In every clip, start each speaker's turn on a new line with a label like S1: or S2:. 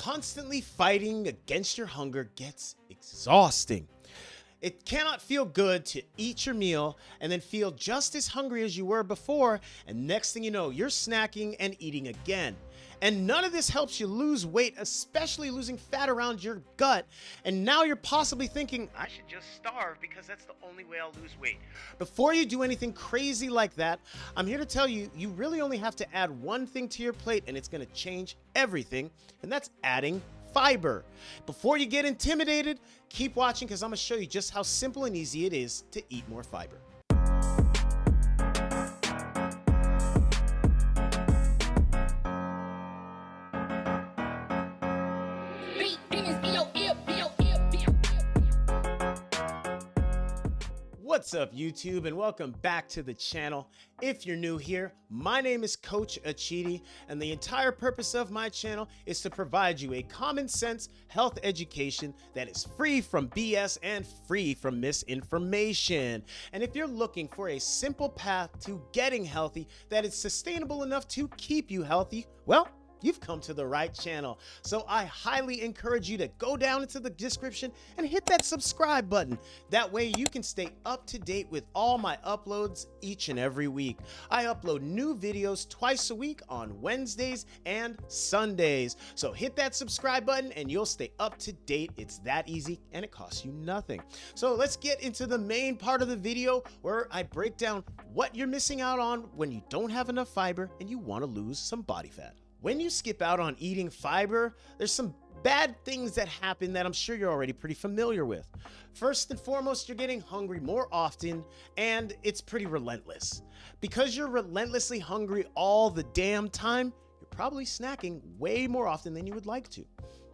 S1: Constantly fighting against your hunger gets exhausting. It cannot feel good to eat your meal and then feel just as hungry as you were before, and next thing you know, you're snacking and eating again. And none of this helps you lose weight, especially losing fat around your gut. And now you're possibly thinking, I should just starve because that's the only way I'll lose weight. Before you do anything crazy like that, I'm here to tell you, you really only have to add one thing to your plate and it's going to change everything, and that's adding fiber. Before you get intimidated, keep watching because I'm going to show you just how simple and easy it is to eat more fiber. What's up, YouTube, and welcome back to the channel. If you're new here, my name is Coach Achidi, and the entire purpose of my channel is to provide you a common sense health education that is free from BS and free from misinformation. And if you're looking for a simple path to getting healthy that is sustainable enough to keep you healthy, well, you've come to the right channel. So I highly encourage you to go down into the description and hit that subscribe button. That way you can stay up to date with all my uploads each and every week. I upload new videos twice a week on Wednesdays and Sundays. So hit that subscribe button and you'll stay up to date. It's that easy and it costs you nothing. So let's get into the main part of the video where I break down what you're missing out on when you don't have enough fiber and you want to lose some body fat. When you skip out on eating fiber, there's some bad things that happen that I'm sure you're already pretty familiar with. First and foremost, you're getting hungry more often, and it's pretty relentless. Because you're relentlessly hungry all the damn time, you're probably snacking way more often than you would like to.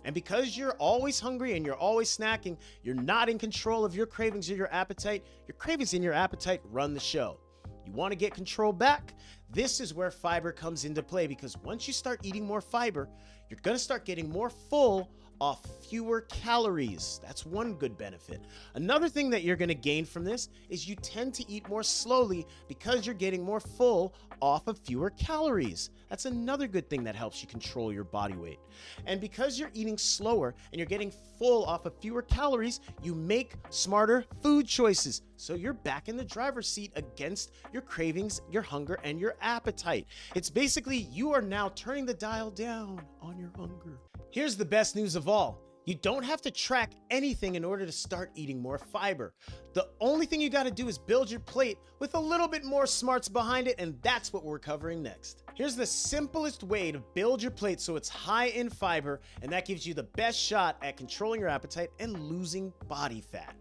S1: And because you're always hungry and you're always snacking, you're not in control of your cravings or your appetite. Your cravings and your appetite run the show. You want to get control back? This is where fiber comes into play, because once you start eating more fiber, you're going to start getting more full off fewer calories. That's one good benefit. Another thing that you're going to gain from this is you tend to eat more slowly because you're getting more full off of fewer calories. That's another good thing that helps you control your body weight. And because you're eating slower and you're getting full off of fewer calories, you make smarter food choices. So you're back in the driver's seat against your cravings, your hunger, and your appetite. It's basically you are now turning the dial down on your hunger. Here's the best news of all. You don't have to track anything in order to start eating more fiber. The only thing you got to do is build your plate with a little bit more smarts behind it, and that's what we're covering next. Here's the simplest way to build your plate so it's high in fiber, and that gives you the best shot at controlling your appetite and losing body fat.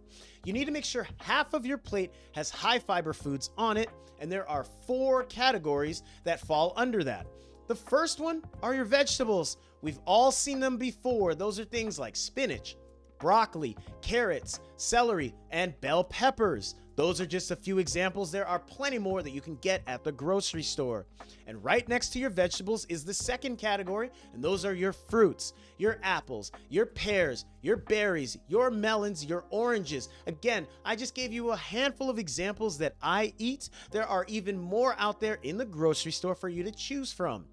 S1: You need to make sure half of your plate has high fiber foods on it, and there are 4 categories that fall under that. The first one are your vegetables. We've all seen them before. Those are things like spinach, broccoli, carrots, celery, and bell peppers. Those are just a few examples. There are plenty more that you can get at the grocery store. And right next to your vegetables is the second category, and those are your fruits, your apples, your pears, your berries, your melons, your oranges. Again, I just gave you a handful of examples that I eat. There are even more out there in the grocery store for you to choose from.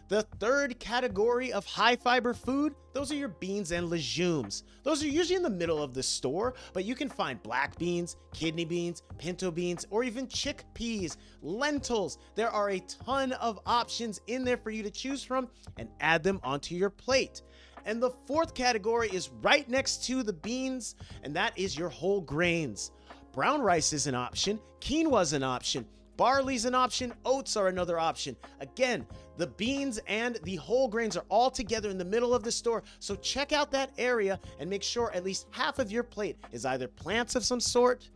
S1: The third category of high fiber food, those are your beans and legumes. Those are usually in the middle of the store, but you can find black beans, kidney beans, pinto beans, or even chickpeas, lentils. There are a ton of options in there for you to choose from and add them onto your plate. And the fourth category is right next to the beans, and that is your whole grains. Brown rice is an option, quinoa is an option, barley's an option, oats are another option. Again, the beans and the whole grains are all together in the middle of the store, so check out that area and make sure at least half of your plate is either plants of some sort,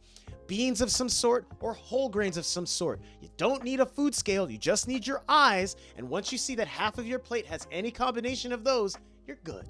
S1: beans of some sort, or whole grains of some sort. You don't need a food scale, you just need your eyes, and once you see that half of your plate has any combination of those, you're good.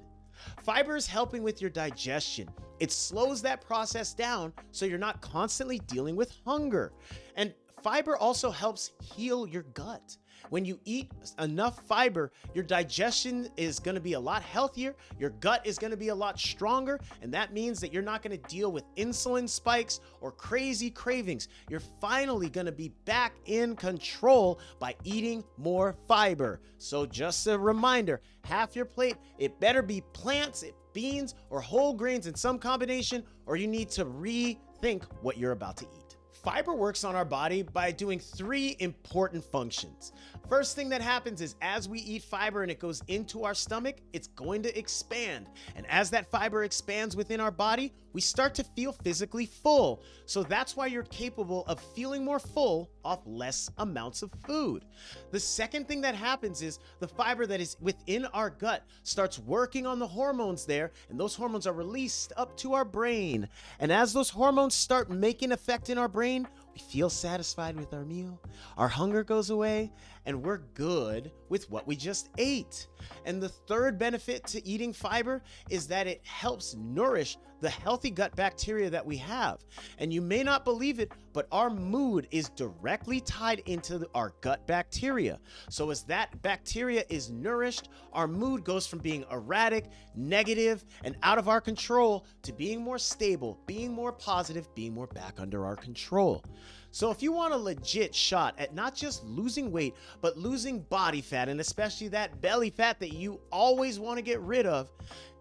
S1: Fiber is helping with your digestion. It slows that process down so you're not constantly dealing with hunger. And fiber also helps heal your gut. When you eat enough fiber, your digestion is going to be a lot healthier, your gut is going to be a lot stronger, and that means that you're not going to deal with insulin spikes or crazy cravings. You're finally going to be back in control by eating more fiber. So just a reminder, half your plate, it better be plants, beans, or whole grains in some combination, or you need to rethink what you're about to eat. Fiber works on our body by doing three important functions. First thing that happens is as we eat fiber and it goes into our stomach, it's going to expand. And as that fiber expands within our body, we start to feel physically full. So that's why you're capable of feeling more full off less amounts of food. The second thing that happens is the fiber that is within our gut starts working on the hormones there, and those hormones are released up to our brain. And as those hormones start making effect in our brain, we feel satisfied with our meal, our hunger goes away, and we're good with what we just ate. And the third benefit to eating fiber is that it helps nourish the healthy gut bacteria that we have. And you may not believe it, but our mood is directly tied into our gut bacteria. So as that bacteria is nourished, our mood goes from being erratic, negative, and out of our control to being more stable, being more positive, being more back under our control. So if you want a legit shot at not just losing weight, but losing body fat, and especially that belly fat that you always want to get rid of,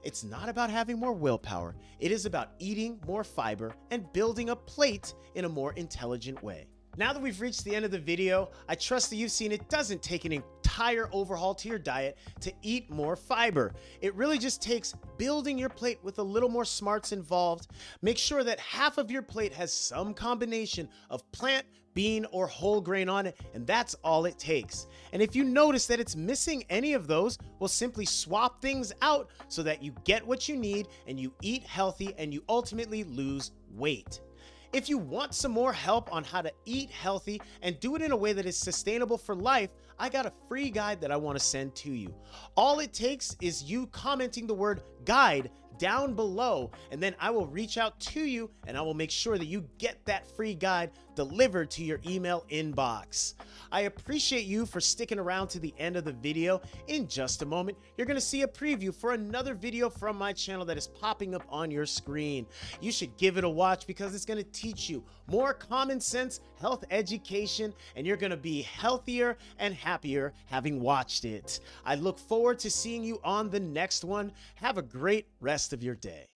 S1: it's not about having more willpower. It is about eating more fiber and building a plate in a more intelligent way. Now that we've reached the end of the video, I trust that you've seen it doesn't take an entire overhaul to your diet to eat more fiber. It really just takes building your plate with a little more smarts involved. Make sure that half of your plate has some combination of plant, bean, or whole grain on it, and that's all it takes. And if you notice that it's missing any of those, we'll simply swap things out so that you get what you need and you eat healthy and you ultimately lose weight. If you want some more help on how to eat healthy and do it in a way that is sustainable for life, I got a free guide that I want to send to you. All it takes is you commenting the word guide down below, and then I will reach out to you and I will make sure that you get that free guide delivered to your email inbox. I appreciate you for sticking around to the end of the video. In just a moment, you're going to see a preview for another video from my channel that is popping up on your screen. You should give it a watch because it's going to teach you more common sense health education, and you're going to be healthier and happier having watched it. I look forward to seeing you on the next one. Have a great rest of your day.